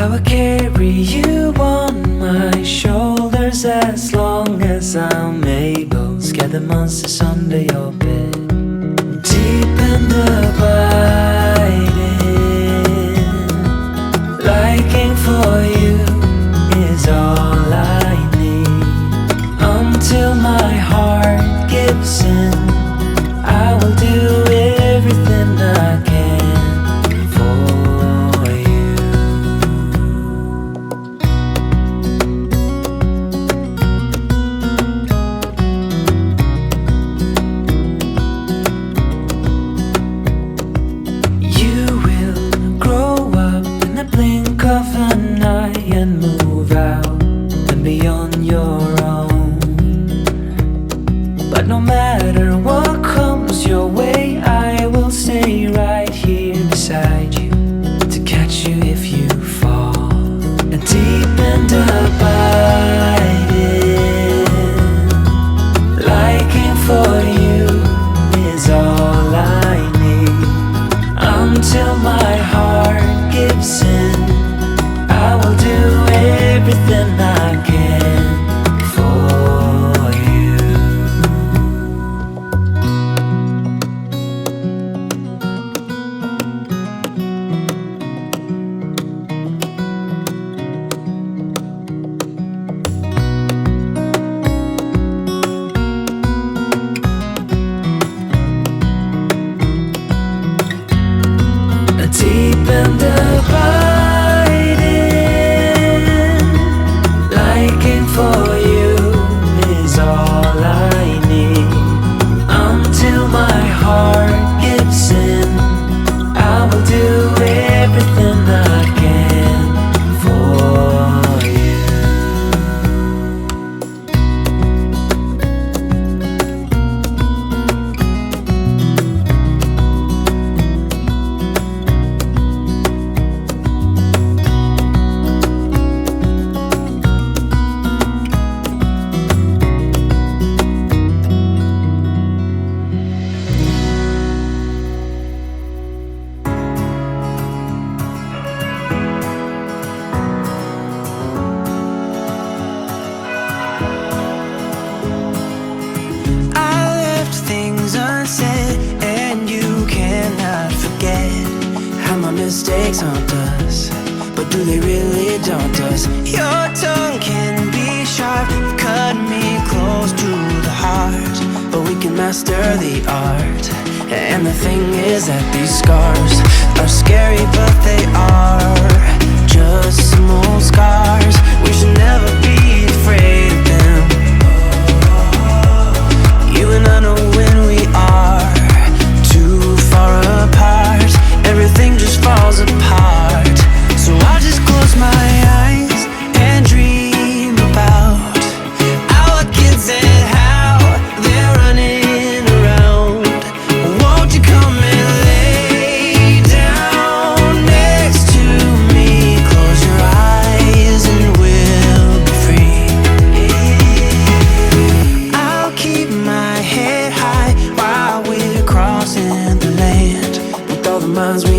I will carry you on my shoulders as long as I'm able. Scare the monsters under your bed. Deep and abiding, liking for you is all I need. Until my heart gives in, I will do everything I can for you. You will grow up in the blink of an eye and move out and be on your own. But no matter what comes your way, I will stay right here beside you to catch you if you fall. And deep and abiding, liking for you is all I need. Until my heart gives in, I will do everything I can for you. Deep and abiding, liking for you is all I need. Until my heart gives in, I will do everything I can for you. And you cannot forget how my mistakes haunt us, but do they really daunt us? Your tongue can be sharp, cut me close to the heart, but we can master the art. And the thing is that these scars are scary, but they are just some old scars. We should never be afraid of them. You and I know when we are too far apart, everything just falls apart. So I just close my eyes and dream about our kids and how they're running around. Won't you come and lay down next to me? Close your eyes and we'll be free. I'll keep my head high while we're crossing the land, with all the minds we